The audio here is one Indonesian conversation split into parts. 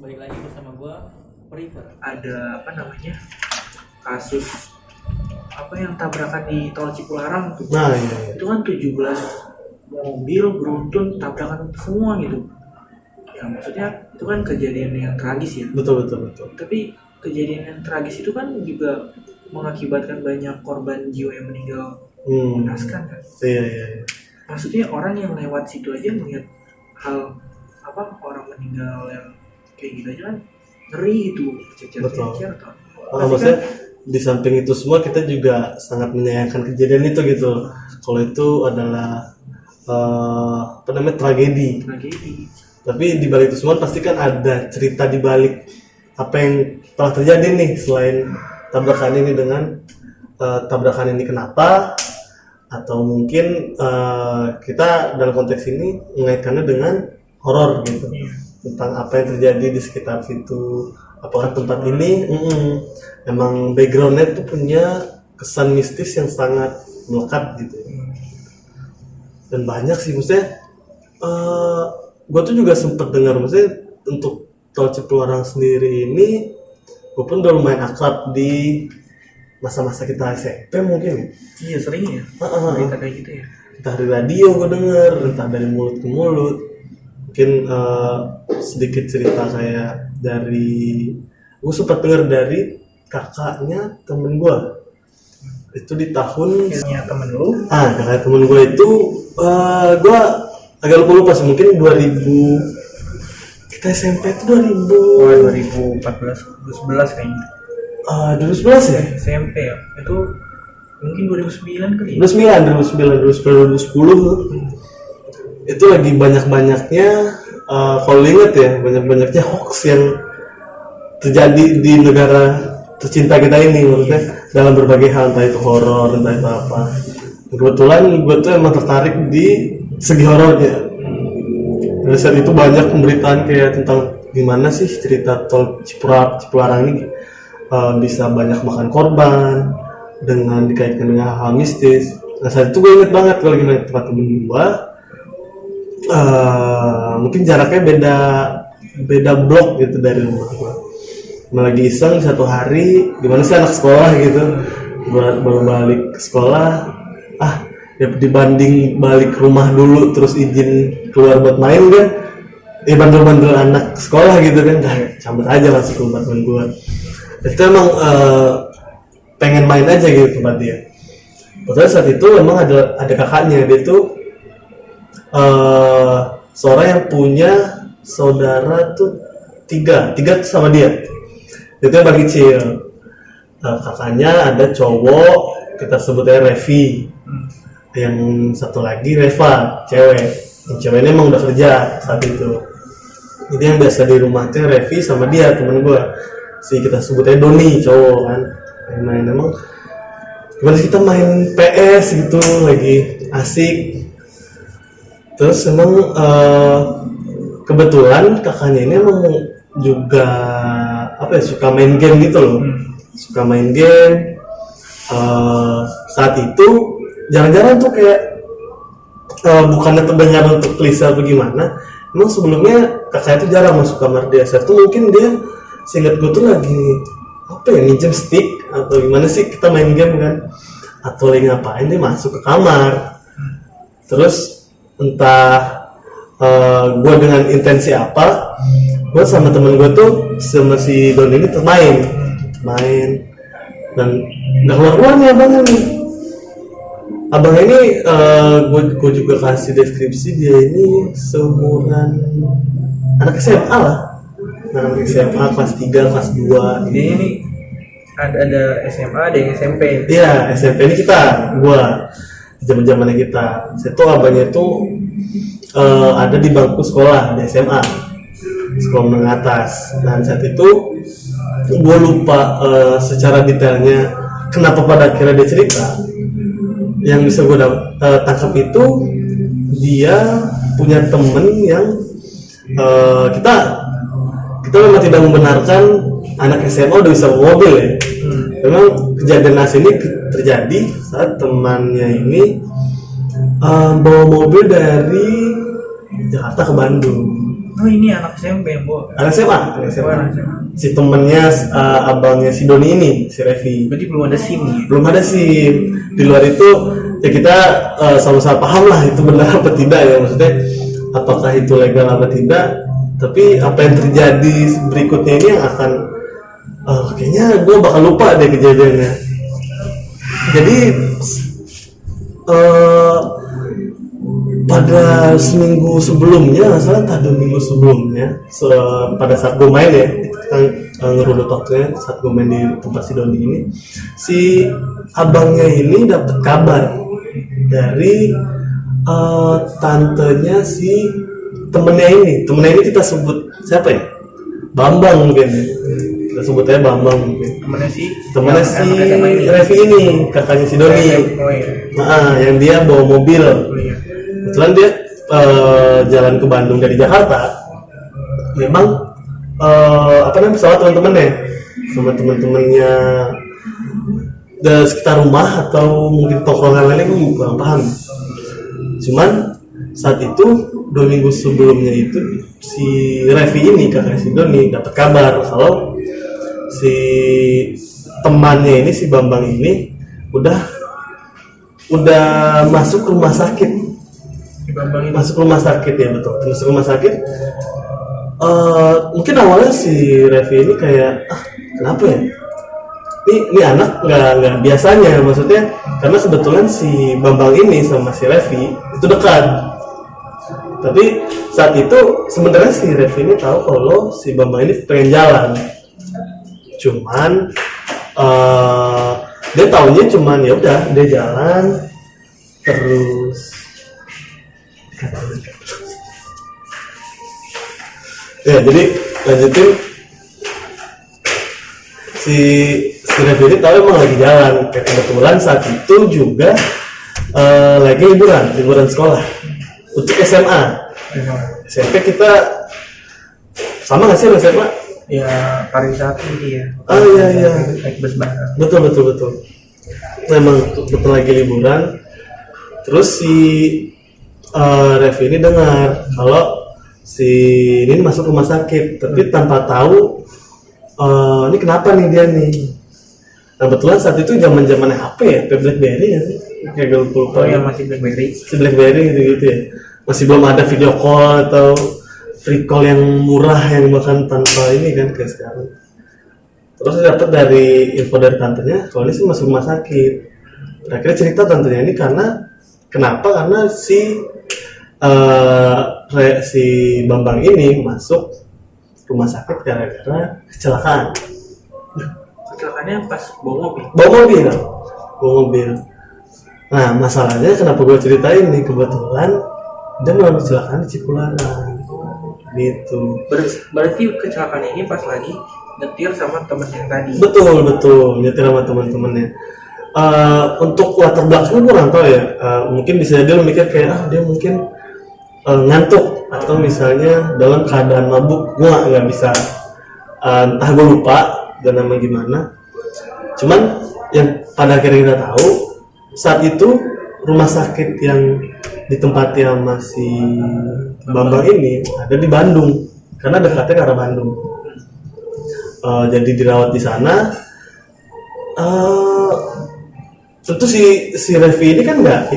balik lagi bersama gue Priver. Ada kasus yang tabrakan di tol Cipularang tuh. Nah, iya. Itu kan 17 mobil beruntun tabrakan semua gitu. Ya maksudnya itu kan kejadian yang tragis ya. Betul. Tapi kejadian yang tragis itu kan juga mengakibatkan banyak korban jiwa yang meninggal mengenaskan kan. Iya. Maksudnya orang yang lewat situ aja melihat hal orang meninggal yang kayak gitu aja kan ngeri gitu, cecer kan. Maksudnya di samping itu semua kita juga sangat menyayangkan kejadian itu gitu. Kalau itu adalah tragedi. Tapi di balik itu semua pasti kan ada cerita di balik apa yang telah terjadi nih, selain tabrakan ini dengan tabrakan ini kenapa, atau mungkin kita dalam konteks ini mengaitkannya dengan horor gitu. Tentang apa yang terjadi di sekitar situ, apakah tempat ini emang backgroundnya tuh punya kesan mistis yang sangat melekat gitu. Dan banyak sih, maksudnya gue tuh juga sempet dengar, maksudnya untuk tol Cipularang sendiri ini gue pun udah lumayan akrab di masa-masa kita SMP mungkin. Iya sering ya berita kayak gitu ya, entah dari radio gue denger, entah dari mulut ke mulut. Mungkin sedikit cerita kayak dari gue sempat dengar dari kakaknya temen gue itu di tahun temen lu kakak temen gue itu gue agak lupa sih, mungkin 2000 kita SMP itu 2014 2011 kayaknya 2011 ya SMP ya, itu mungkin 2009 kali ya? 2010 itu lagi banyak-banyaknya kalau inget ya, banyak-banyaknya hoax yang terjadi di negara tercinta kita ini, maksudnya dalam berbagai hal, entah itu horor, entah itu apa. Kebetulan gue tuh emang tertarik di segi horornya. Dari saat itu banyak pemberitaan kayak tentang gimana sih cerita tol Cipularang ini bisa banyak makan korban dengan dikaitkan dengan hal mistis. Nah saat itu gue inget banget kalau gimana tempat temen gue. Mungkin jaraknya beda blok gitu dari rumah gue. Lagi iseng satu hari, gimana sih anak sekolah gitu, baru balik ke sekolah, ya dibanding balik rumah dulu terus izin keluar buat main kan, ya bandel-bandel anak sekolah gitu kan, cabut aja masuk ke rumah temen gue. Itu emang pengen main aja gitu tempat dia. Padahal saat itu emang ada kakaknya, dia tuh seorang yang punya saudara tuh tiga tuh sama dia. Itu yang paling kecil. Kakaknya ada cowok, kita sebutnya Revi. Yang satu lagi Reva, cewek. Yang ceweknya emang udah kerja saat itu. Jadi yang biasa di rumah tuh Revi sama dia, temen gue. Kita sebutnya Doni, cowok kan. Main emang. Gimana kita main PS gitu, lagi asik. Terus emang kebetulan kakaknya ini emang juga suka main game gitu loh. Suka main game. Saat itu jarang-jarang tuh kayak bukannya terdengar untuk klise apa gimana, emang sebelumnya kakaknya tuh jarang masuk kamar dia. Saat itu mungkin dia, seingat gue tuh lagi minjem stick atau gimana sih, kita main game kan, atau lagi ngapain, dia masuk ke kamar. Terus entah gue dengan intensi apa, gue sama temen gue tuh sama si Don ini main dan nggak keluar nih abang ini gue juga kasih deskripsi, dia ini seumuran anak SMA lah, anak SMA kelas 3, kelas 2. Jadi ini ada SMA, ada yang SMP. Iya, SMP ini gue zaman-zamannya kita. Saya tuh abangnya tuh ada di bangku sekolah di SMA, sekolah menengah atas. Dan saat itu gue lupa secara detailnya kenapa pada akhirnya dia cerita. Yang bisa gue tangkap itu, dia punya temen yang kita memang tidak membenarkan anak SMA udah bisa bawa mobil ya. Memang kejadian nas ini terjadi saat temannya ini bawa mobil dari Jakarta ke Bandung. Oh ini anak SMP yang bawa. Anak SMA, anak Oh, SMA. anak SMA. Si temennya abangnya si Doni ini, si Revi. Berarti belum ada SIM nih. Belum ada SIM. Di luar itu ya kita sama-sama paham lah itu benar apa tidak ya, maksudnya apakah itu legal apa tidak. Tapi apa yang terjadi berikutnya ini yang akan kayaknya gue bakal lupa deh kejadiannya. Jadi pada seminggu sebelumnya, salah 2 minggu sebelumnya, pada saat gue main ya, kita ngerudut waktunya saat gue main di tempat si Doni ini, si abangnya ini dapat kabar dari tantenya si temennya ini kita sebut siapa ya? Bambang mungkin ya. Kita sebutnya Bambang mungkin. Temennya Temennya si Revi ini, kakaknya si Doni. Oh iya. Nah, yang dia bawa mobil. Oh iya. Kebetulan dia jalan ke Bandung dari Jakarta. Memang sama teman-temannya, sama teman-temannya dari sekitar rumah atau mungkin tongkrongan lainnya, gue kurang paham. Cuman saat itu 2 minggu sebelumnya itu si Revi ini, kakak si Doni, dapat kabar kalau si temannya ini, si Bambang ini udah masuk rumah sakit. Si Bambang ini. Masuk rumah sakit ya, betul. Masuk rumah sakit. Mungkin awalnya si Revi ini kayak kenapa ya? Ini anak nggak biasanya, maksudnya karena kebetulan si Bambang ini sama si Revi itu dekat. Tapi saat itu sebenarnya si Revi ini tahu kalau si Bambang ini pengen jalan. Cuman dia taunya cuman ya udah dia jalan terus ya, jadi lanjutin si Revi ini tahu emang lagi jalan. Kebetulan saat itu juga lagi liburan sekolah untuk SMA. SMP kita sama nggak sih SMA? Ya pariwisata gitu ya. Iya. Naik bus bareng. Betul. Memang betul lagi liburan. Terus si Revi ini dengar kalau si ini masuk rumah sakit, tapi tanpa tahu ini kenapa nih dia nih. Nah, kebetulan saat itu zaman HP ya, BlackBerry ya sih, kayak gue lupa. Oh ya masih BlackBerry. Si BlackBerry gitu ya. Masih belum ada video call atau free call yang murah yang bahkan tanpa ini kan kayak sekarang. Terus dapat dari info dari tantenya kalau ini sih masuk rumah sakit. Akhirnya cerita tantenya ini karena si si Bambang ini masuk rumah sakit gara-gara kecelakaan. Kecelakaannya pas bawa mobil. Nah, masalahnya kenapa gue ceritain nih, kebetulan dia mengalami kecelakaan di Cipularang gitu. Berarti kecelakaan ini pas lagi nyetir sama temen yang tadi. Betul nyetir sama teman-temannya. Untuk latar belakangnya gue nggak tahu ya. Mungkin bisa dia mikir kayak dia mungkin ngantuk atau misalnya dalam keadaan mabuk. Gue nggak bisa, entah gue lupa dan nama gimana. Cuman yang pada akhirnya kita tahu saat itu rumah sakit yang ditempati sama si Bambang ini ada di Bandung karena dekatnya ke arah Bandung. Jadi dirawat di sana. Tentu si Revi ini kan nggak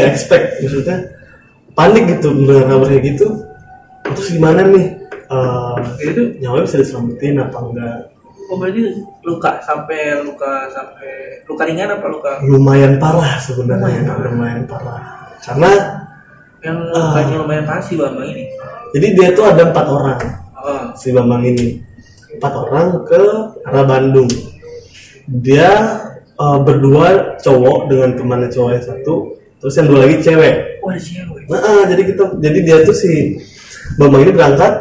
expect, maksudnya panik gitu mendengar kabar kayak gitu. Terus gimana nih? Itu Nyawanya bisa diselamatin apa enggak? oh berarti luka ringan apa luka? Lumayan parah sebenarnya, lumayan parah. Karena Yang lukanya lumayan parah si Bambang ini. jadi dia tuh ada 4 orang. Si Bambang ini 4 orang ke arah Bandung. Dia berdua cowok dengan temannya cowok yang satu, terus yang 2 lagi cewek. Oh ada cewek. Nah, jadi dia tuh si Bambang ini berangkat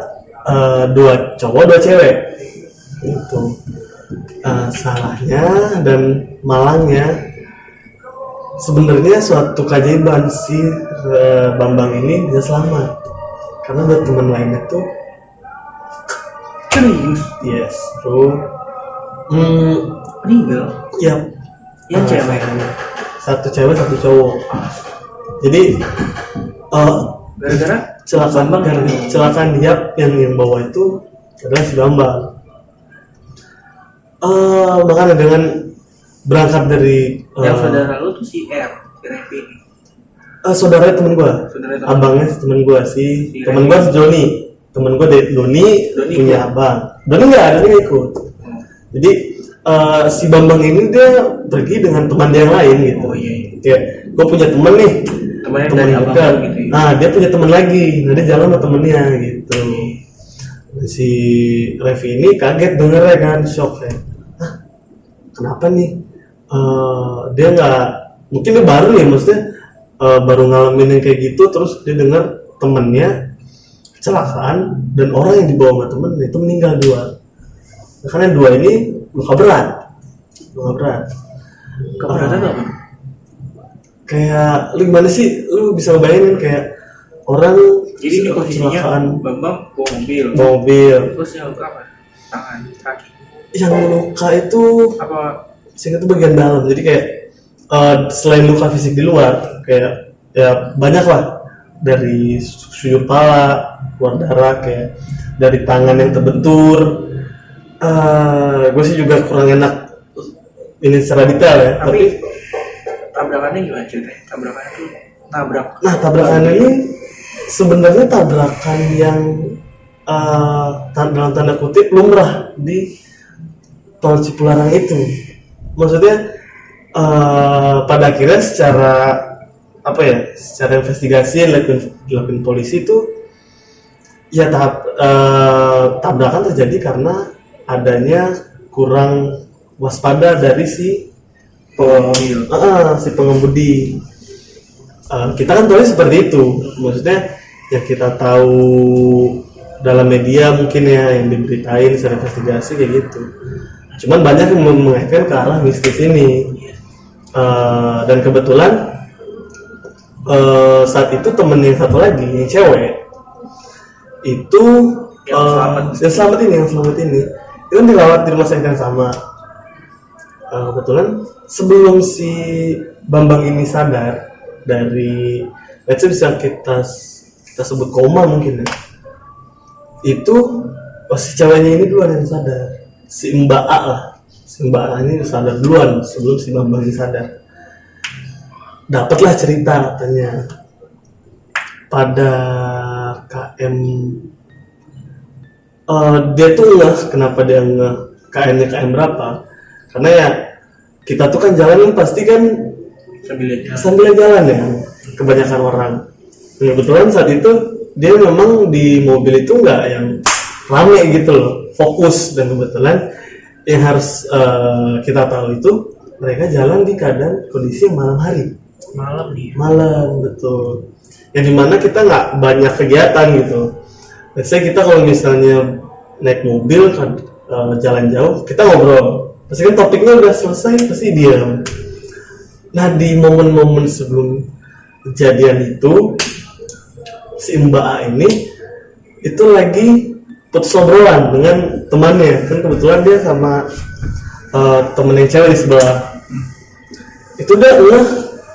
2 cowok 2 cewek. Itu salahnya dan malangnya sebenarnya suatu keajaiban si Bambang ini bisa selamat karena ada teman lainnya tuh Serius? yes bro Meninggal? ya Yang cewek? satu cewek 1 cowok. Jadi Gara-gara? kecelakaan dia yang bawa itu adalah si Bambang. Makanya dengan berangkat dari yang saudara lu tuh si Revi ini. Saudara temen gua, Saudara temen. abangnya temen gua si Si temen gua si Joni, temen gua Doni punya ikut. abang. Doni nggak ikut. Jadi si Bambang ini dia pergi dengan teman dia yang lain gitu. Oh iya. Kayak gue punya temen nih, Temannya temen dari abang dekat. gitu ya. Nah dia punya temen lagi, nah dia jalan sama temennya gitu. Si Revi ini kaget dengernya kan, shock ya. Hah, kenapa nih? Dia nggak, mungkin dia baru ya, maksudnya baru ngalamin yang kayak gitu, terus dia dengar temennya kecelakaan dan orang yang dibawa sama temennya itu meninggal 2. Karena 2 ini luka berat. Keberatan apa? Kayak lu gimana sih, lu bisa bayangin kayak orang Jadi ini posisinya kecelakaan Bambang bawa mobil. mobil, Terus yang luka apa? Tangan, kaki. yang luka itu Apa sehingga itu bagian dalam, jadi kayak selain luka fisik di luar, kayak ya banyak lah, dari sujud pala keluar darah, kayak dari tangan yang terbentur. Gue sih juga kurang enak ini secara detail ya, tapi tabrakannya gimana ceritanya? Tabrakannya tuh nabrak. nah tabrakan ini sebenarnya tabrakan yang dalam tanda kutip lumrah di tol Cipularang itu. Maksudnya pada akhirnya secara apa ya, secara investigasi yang dilakukan polisi itu ya tabrakan terjadi karena adanya kurang waspada dari si pengemudi. Kita kan tahu seperti itu, maksudnya ya kita tahu dalam media mungkin ya yang diberitain secara investigasi kayak gitu. Cuman banyak yang mengaitkan ke arah mistis ini. Dan kebetulan saat itu temen yang satu lagi yang cewek itu yang selamat ini itu kan dirawat di rumah sakit yang sama. Kebetulan sebelum si Bambang ini sadar dari, let's say bisa kita sebut koma mungkin ya, itu si ceweknya ini duluan yang sadar, si Mbak A lah. Si Mbak A ini sadar duluan sebelum si Bambang ini sadar. Dapatlah cerita katanya pada KM, dia tuh kenapa dia KM-nya KM berapa, karena ya kita tuh kan jalan pasti kan sambil jalan ya kebanyakan orang. Kebetulan saat itu dia memang di mobil itu nggak yang rame gitu loh, fokus. Dan kebetulan yang harus kita tahu itu mereka jalan di keadaan kondisi malam hari. Malam betul. Yang dimana kita nggak banyak kegiatan gitu. Let's say kita kalau misalnya naik mobil jalan jauh, kita ngobrol. Pasti kan topiknya udah selesai, pasti diam. Nah di momen-momen sebelum kejadian itu, si Mbak A ini itu lagi putus obrolan dengan temannya. Kan kebetulan dia sama temen yang cewek di sebelah. Itu dia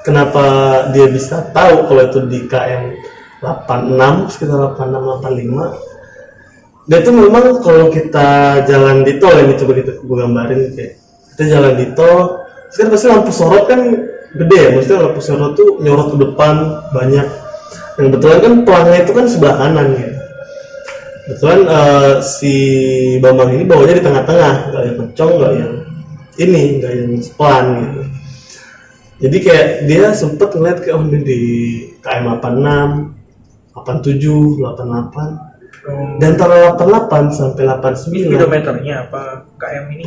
kenapa dia bisa tahu kalau itu di KM 86, sekitar 86-85. Dia tuh memang kalau kita jalan di tol, ini coba kita gambarin kayak kita jalan di tol, sekarang pasti lampu sorot kan gede ya, maksudnya lampu sorot tuh nyorot ke depan banyak. Yang kebetulan kan pelangnya itu kan sebelah kanan ya. Kebetulan si Bambang ini bawanya di tengah-tengah, nggak yang kencong, nggak yang pelan gitu. Jadi kayak dia sempet ngeliat ke ini di KM 86, 87, 88. Dan antara 88 sampai 89 speedometernya apa KM ini?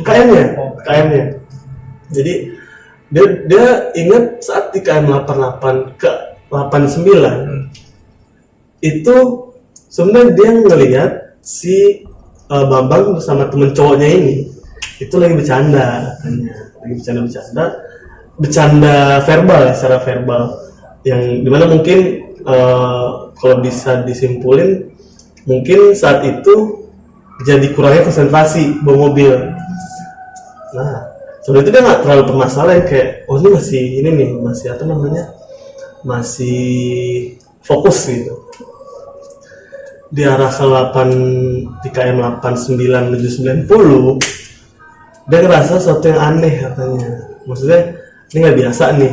KM-nya. Jadi dia ingat saat di KM 88 ke 89 itu sebenarnya dia ngelihat si Bambang bersama temen cowoknya ini itu lagi bercanda katanya, bercanda verbal ya, secara verbal, yang dimana mungkin kalau bisa disimpulin mungkin saat itu jadi kurangnya konsentrasi bawa mobil. Nah sebenarnya itu dia nggak terlalu permasalahan, kayak oh ini masih masih fokus gitu. di arah ke 8 di KM 89 menuju 90, dia ngerasa sesuatu yang aneh katanya. Maksudnya ini nggak biasa nih.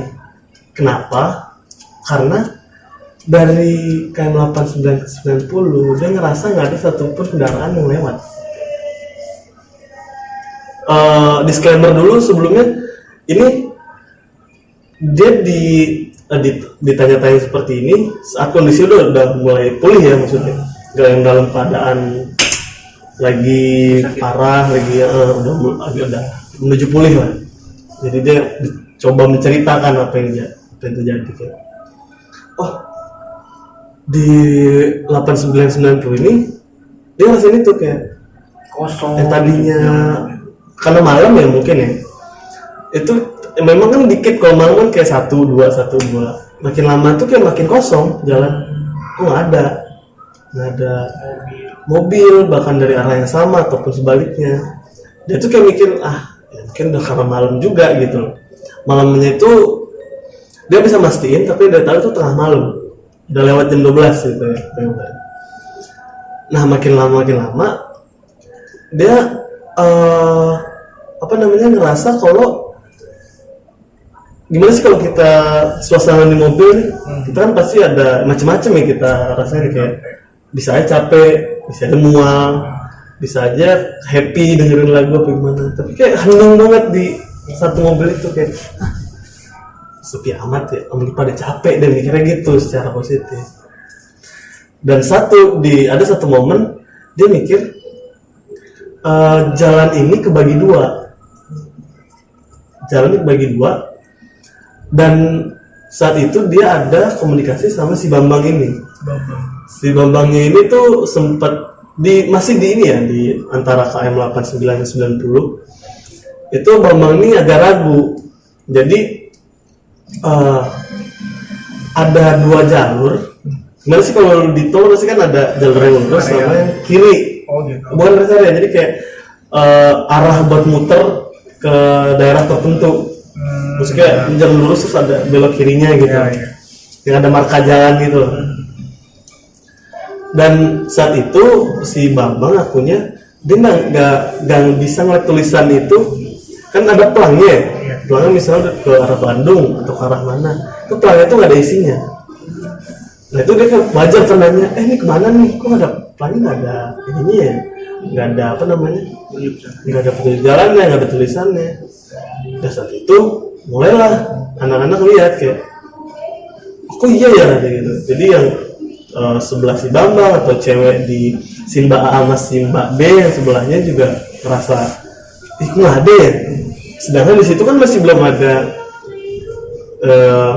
Kenapa? Karena dari KM 89 ke 90 dia ngerasa nggak ada satupun kendaraan yang lewat. Disclaimer dulu sebelumnya, ini dia ditanya-tanya seperti ini saat kondisi udah mulai pulih ya, maksudnya nggak yang dalam keadaan lagi parah, lagi udah menuju pulih lah. Jadi dia coba menceritakan apa yang terjadi kayak, oh di 8990 ini dia ngerasain itu kayak kosong yang tadinya karena malam ya mungkin ya, itu memang kan dikit, kalau malam kan kayak 1-2 makin lama tuh kayak makin kosong jalan, kok nggak ada mobil bahkan dari arah yang sama ataupun sebaliknya. Dia tuh kayak mikir ya mungkin udah karena malam juga gitu loh. Malamnya itu dia bisa mastiin tapi dia tahu itu tengah malam, udah lewat jam 12 gitu ya. Nah makin lama dia ngerasa kalau gimana sih kalau kita suasana di mobil, kita kan pasti ada macam-macam ya kita rasanya, kayak bisa aja capek, bisa aja mual, bisa aja happy dengerin lagu apa gimana, tapi kayak hening banget di satu mobil itu kayak sepi amat ya, mungkin pada capek dan mikirnya gitu secara positif. Dan ada satu momen dia mikir jalan ini kebagi dua, dan saat itu dia ada komunikasi sama si Bambang ini. Si Bambangnya ini tuh sempat masih di ini ya, di antara KM 89 dan 90 itu Bambang ini agak ragu. Jadi ada 2 jalur. Gimana sih kalau di tol pasti kan ada jalur yang lurus sama yang kiri. Gitu. Bukan rest area, jadi kayak arah buat muter ke daerah tertentu. Maksudnya jalan lurus terus ada belok kirinya gitu, yang ada marka jalan gitu. Dan saat itu si Bambang akunya dia nggak bisa ngeliat tulisan itu, kan ada pelangnya, pelangnya misalnya ke arah Bandung atau ke arah mana, itu pelangnya itu nggak ada isinya. Nah itu dia kan wajar kan nanya, ini kemana nih, kok nggak ada pelangnya, nggak ada ininya ya, nggak ada nggak ada petunjuk jalannya, nggak ada tulisannya. Dan saat itu mulailah anak-anak lihat kayak, kok iya ya gitu. Jadi yang sebelah si Bambang atau cewek di Simba A sama Simba B yang sebelahnya juga merasa kok nggak ada ya. Sedangkan di situ kan masih belum ada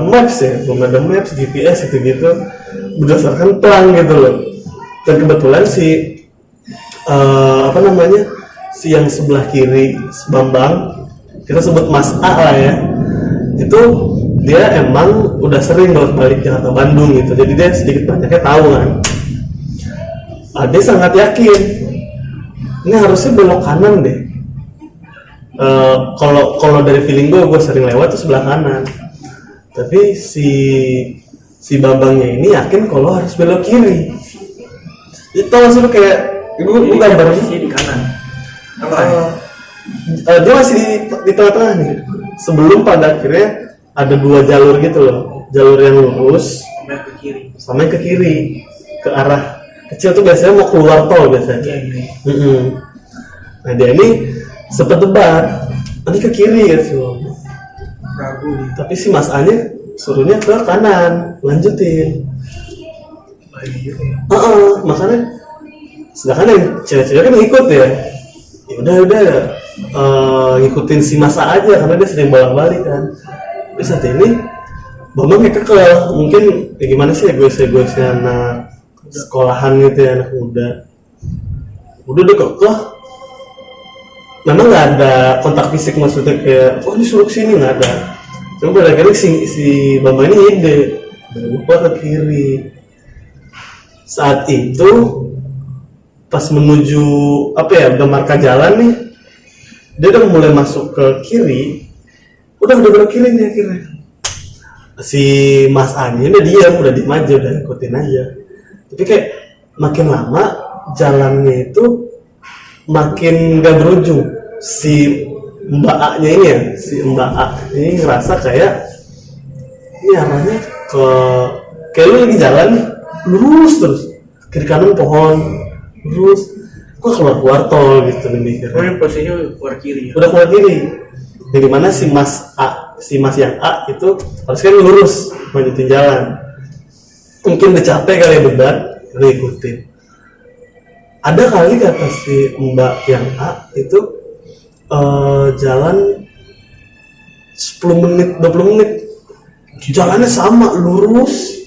maps ya, belum ada maps, GPS gitu berdasarkan pelang gitu loh. Dan kebetulan si si yang sebelah kiri Bambang, kita sebut Mas A lah ya, itu dia emang udah sering bolak-balik Jakarta Bandung gitu, jadi dia sedikit banyaknya tahu kan. Dia sangat yakin ini harusnya belok kanan deh. Kalau dari feeling gue sering lewat tuh sebelah kanan, tapi si Bambangnya ini yakin kalau harus belok kiri. Itu maksudnya kayak gue gambar posisi di kanan. Dia masih di tengah-tengah nih, sebelum pada akhirnya ada 2 jalur gitu loh, jalur yang lurus sama yang ke kiri, ke arah kecil tuh biasanya mau keluar tol biasanya. Nah dia ini sempat debat, nanti ke kiri ya sih, ragu nih. tapi si Mas Anya suruhnya ke kanan, lanjutin. Makanya sedangkan yang cewek-cewek kan ngikut ya udah ngikutin si Mas A aja karena dia sering bolak-balik kan. Tapi saat ini Bambang kayak kekel, mungkin kayak gimana sih egoisnya anak sekolahan gitu ya, anak muda. Udah kekeh, memang nggak ada kontak fisik, maksudnya kayak ini suruh kesini, nggak ada. Cuma pada akhirnya si Bambang ini ide lupa ke kiri. Saat itu pas menuju udah marka jalan nih, dia udah mulai masuk ke kiri, udah belok kiri nih akhirnya. Si Mas Ani udah diam aja, udah ikutin aja. Tapi kayak makin lama jalannya itu makin gak berujung. Si Mbak A-nya ini ya, si Mbak A ini ngerasa kayak ini arahnya kayak lu lagi jalan lurus terus, kiri kanan pohon lurus, kok keluar tol gitu nih mikirnya. Oh, yang posisinya keluar kiri ya. Udah keluar kiri, yang dimana si mas yang A itu harus kan lurus lanjutin jalan. Mungkin udah capek kali ya beban, udah ikutin. Ada kali kata si Mbak yang A itu jalan 10 menit 20 menit jalannya sama lurus